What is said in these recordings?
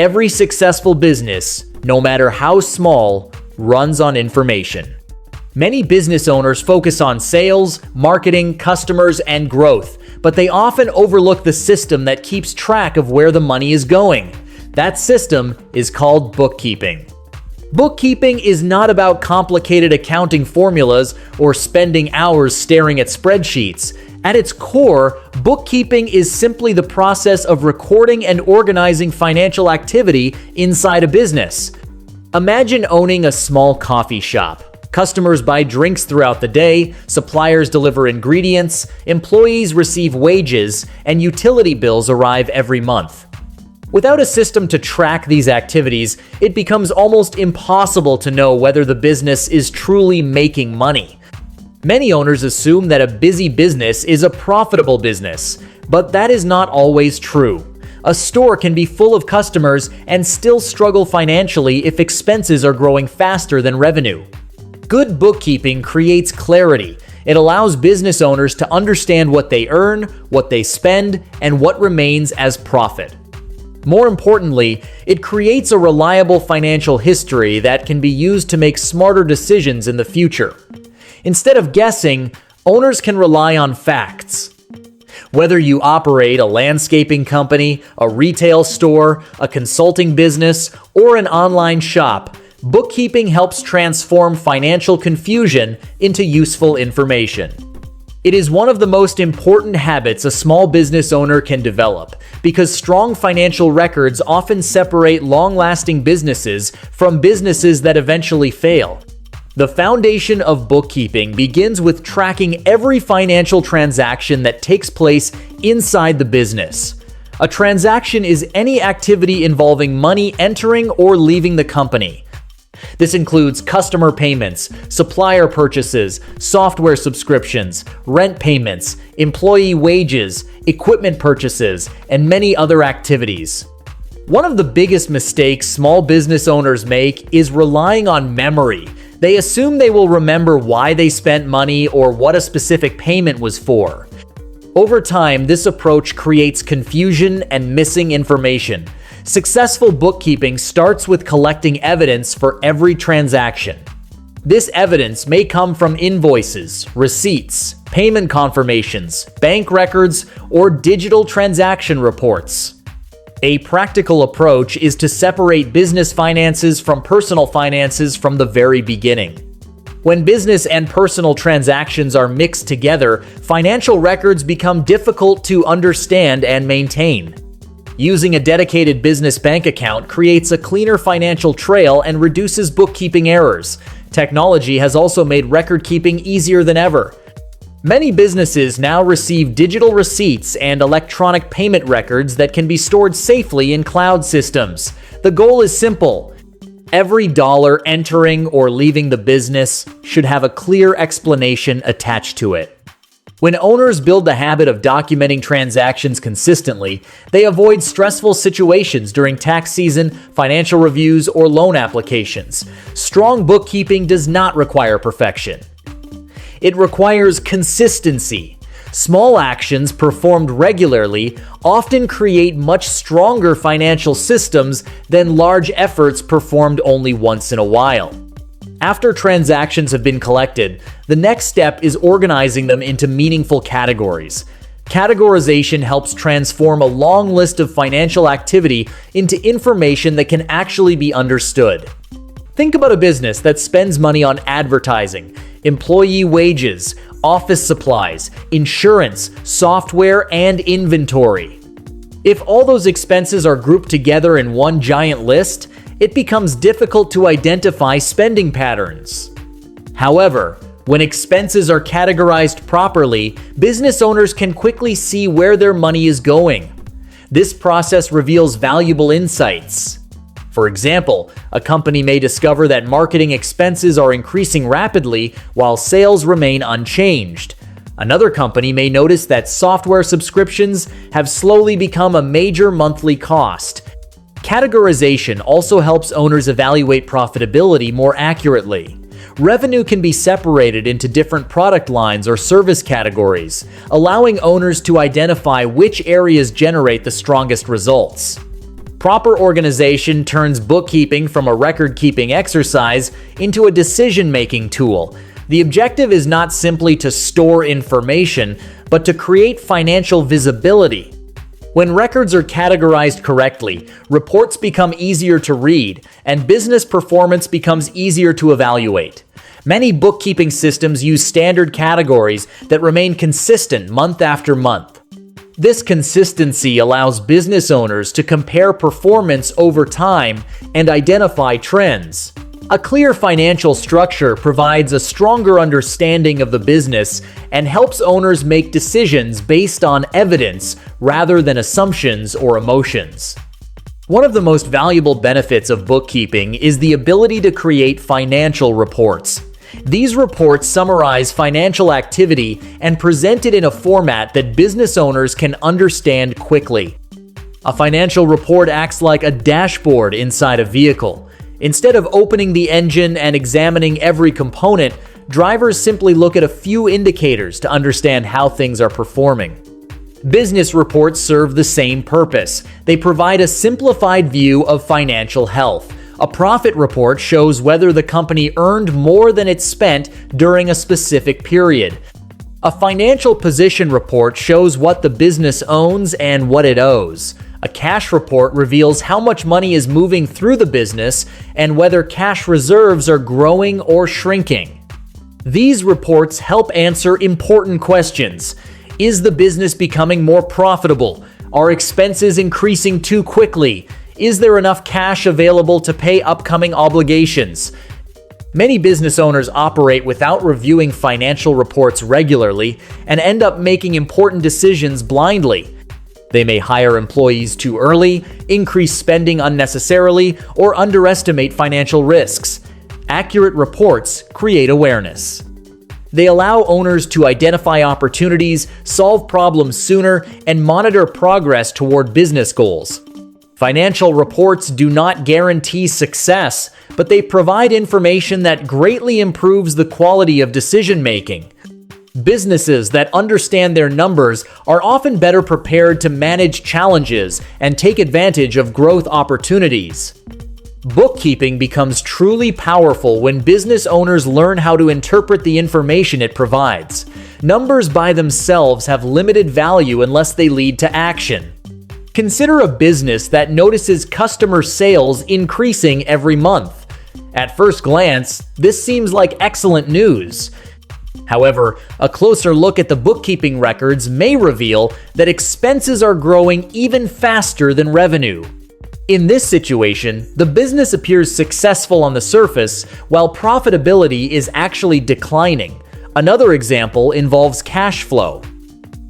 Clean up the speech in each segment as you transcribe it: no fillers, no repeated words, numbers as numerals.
Every successful business, no matter how small, runs on information. Many business owners focus on sales, marketing, customers, and growth, but they often overlook the system that keeps track of where the money is going. That system is called bookkeeping. Bookkeeping is not about complicated accounting formulas or spending hours staring at spreadsheets. At its core, bookkeeping is simply the process of recording and organizing financial activity inside a business. Imagine owning a small coffee shop. Customers buy drinks throughout the day, suppliers deliver ingredients, employees receive wages, and utility bills arrive every month. Without a system to track these activities, it becomes almost impossible to know whether the business is truly making money. Many owners assume that a busy business is a profitable business, but that is not always true. A store can be full of customers and still struggle financially if expenses are growing faster than revenue. Good bookkeeping creates clarity. It allows business owners to understand what they earn, what they spend, and what remains as profit. More importantly, it creates a reliable financial history that can be used to make smarter decisions in the future. Instead of guessing, owners can rely on facts. Whether you operate a landscaping company, a retail store, a consulting business, or an online shop, bookkeeping helps transform financial confusion into useful information. It is one of the most important habits a small business owner can develop, because strong financial records often separate long-lasting businesses from businesses that eventually fail. The foundation of bookkeeping begins with tracking every financial transaction that takes place inside the business. A transaction is any activity involving money entering or leaving the company. This includes customer payments, supplier purchases, software subscriptions, rent payments, employee wages, equipment purchases, and many other activities. One of the biggest mistakes small business owners make is relying on memory. They assume they will remember why they spent money or what a specific payment was for. Over time, this approach creates confusion and missing information. Successful bookkeeping starts with collecting evidence for every transaction. This evidence may come from invoices, receipts, payment confirmations, bank records, or digital transaction reports. A practical approach is to separate business finances from personal finances from the very beginning. When business and personal transactions are mixed together, financial records become difficult to understand and maintain. Using a dedicated business bank account creates a cleaner financial trail and reduces bookkeeping errors. Technology has also made record-keeping easier than ever. Many businesses now receive digital receipts and electronic payment records that can be stored safely in cloud systems. The goal is simple. Every dollar entering or leaving the business should have a clear explanation attached to it. When owners build the habit of documenting transactions consistently, they avoid stressful situations during tax season, financial reviews, or loan applications. Strong bookkeeping does not require perfection. It requires consistency. Small actions performed regularly often create much stronger financial systems than large efforts performed only once in a while. After transactions have been collected, the next step is organizing them into meaningful categories. Categorization helps transform a long list of financial activity into information that can actually be understood. Think about a business that spends money on advertising, employee wages, office supplies, insurance, software, and inventory. If all those expenses are grouped together in one giant list, it becomes difficult to identify spending patterns. However, when expenses are categorized properly, business owners can quickly see where their money is going. This process reveals valuable insights. For example, a company may discover that marketing expenses are increasing rapidly while sales remain unchanged. Another company may notice that software subscriptions have slowly become a major monthly cost. Categorization also helps owners evaluate profitability more accurately. Revenue can be separated into different product lines or service categories, allowing owners to identify which areas generate the strongest results. Proper organization turns bookkeeping from a record-keeping exercise into a decision-making tool. The objective is not simply to store information, but to create financial visibility. When records are categorized correctly, reports become easier to read, and business performance becomes easier to evaluate. Many bookkeeping systems use standard categories that remain consistent month after month. This consistency allows business owners to compare performance over time and identify trends. A clear financial structure provides a stronger understanding of the business and helps owners make decisions based on evidence rather than assumptions or emotions. One of the most valuable benefits of bookkeeping is the ability to create financial reports. These reports summarize financial activity and present it in a format that business owners can understand quickly. A financial report acts like a dashboard inside a vehicle. Instead of opening the engine and examining every component, drivers simply look at a few indicators to understand how things are performing. Business reports serve the same purpose. They provide a simplified view of financial health. A profit report shows whether the company earned more than it spent during a specific period. A financial position report shows what the business owns and what it owes. A cash report reveals how much money is moving through the business and whether cash reserves are growing or shrinking. These reports help answer important questions. Is the business becoming more profitable? Are expenses increasing too quickly? Is there enough cash available to pay upcoming obligations? Many business owners operate without reviewing financial reports regularly and end up making important decisions blindly. They may hire employees too early, increase spending unnecessarily, or underestimate financial risks. Accurate reports create awareness. They allow owners to identify opportunities, solve problems sooner, and monitor progress toward business goals. Financial reports do not guarantee success, but they provide information that greatly improves the quality of decision-making. Businesses that understand their numbers are often better prepared to manage challenges and take advantage of growth opportunities. Bookkeeping becomes truly powerful when business owners learn how to interpret the information it provides. Numbers by themselves have limited value unless they lead to action. Consider a business that notices customer sales increasing every month. At first glance, this seems like excellent news. However, a closer look at the bookkeeping records may reveal that expenses are growing even faster than revenue. In this situation, the business appears successful on the surface, while profitability is actually declining. Another example involves cash flow.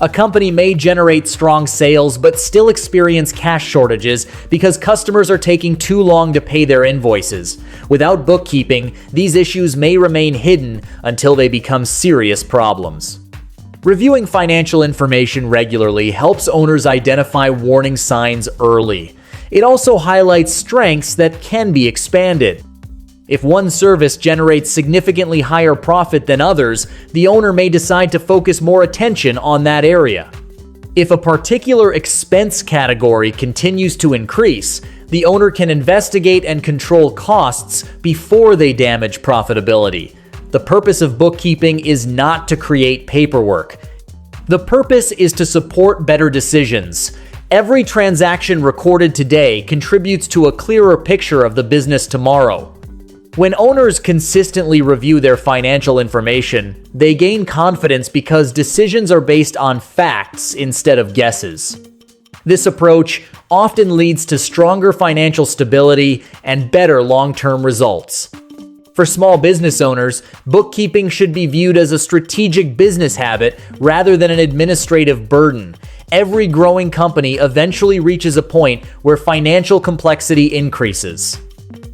A company may generate strong sales but still experience cash shortages because customers are taking too long to pay their invoices. Without bookkeeping, these issues may remain hidden until they become serious problems. Reviewing financial information regularly helps owners identify warning signs early. It also highlights strengths that can be expanded. If one service generates significantly higher profit than others, the owner may decide to focus more attention on that area. If a particular expense category continues to increase, the owner can investigate and control costs before they damage profitability. The purpose of bookkeeping is not to create paperwork. The purpose is to support better decisions. Every transaction recorded today contributes to a clearer picture of the business tomorrow. When owners consistently review their financial information, they gain confidence because decisions are based on facts instead of guesses. This approach often leads to stronger financial stability and better long-term results. For small business owners, bookkeeping should be viewed as a strategic business habit rather than an administrative burden. Every growing company eventually reaches a point where financial complexity increases.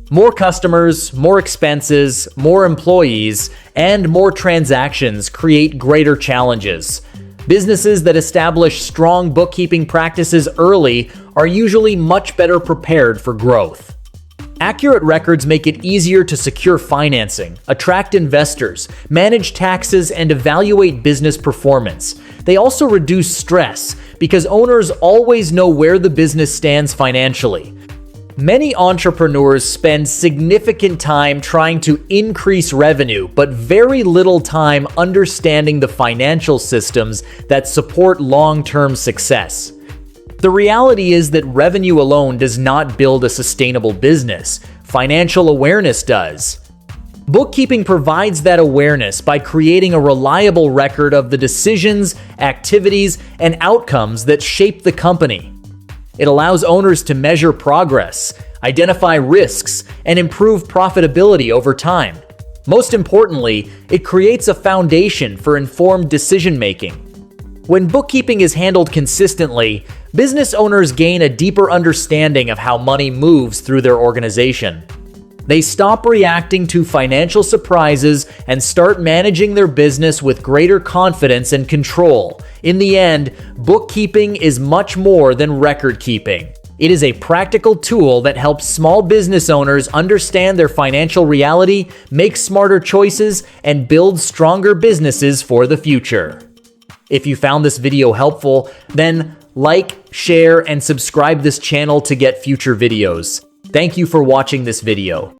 More customers, more expenses, more employees, and more transactions create greater challenges. Businesses that establish strong bookkeeping practices early are usually much better prepared for growth. Accurate records make it easier to secure financing, attract investors, manage taxes, and evaluate business performance. They also reduce stress because owners always know where the business stands financially. Many entrepreneurs spend significant time trying to increase revenue, but very little time understanding the financial systems that support long-term success. The reality is that revenue alone does not build a sustainable business. Financial awareness does. Bookkeeping provides that awareness by creating a reliable record of the decisions, activities, and outcomes that shape the company. It allows owners to measure progress, identify risks, and improve profitability over time. Most importantly, it creates a foundation for informed decision-making. When bookkeeping is handled consistently, business owners gain a deeper understanding of how money moves through their organization. They stop reacting to financial surprises and start managing their business with greater confidence and control. In the end, bookkeeping is much more than record keeping. It is a practical tool that helps small business owners understand their financial reality, make smarter choices, and build stronger businesses for the future. If you found this video helpful, then like, share, and subscribe this channel to get future videos. Thank you for watching this video.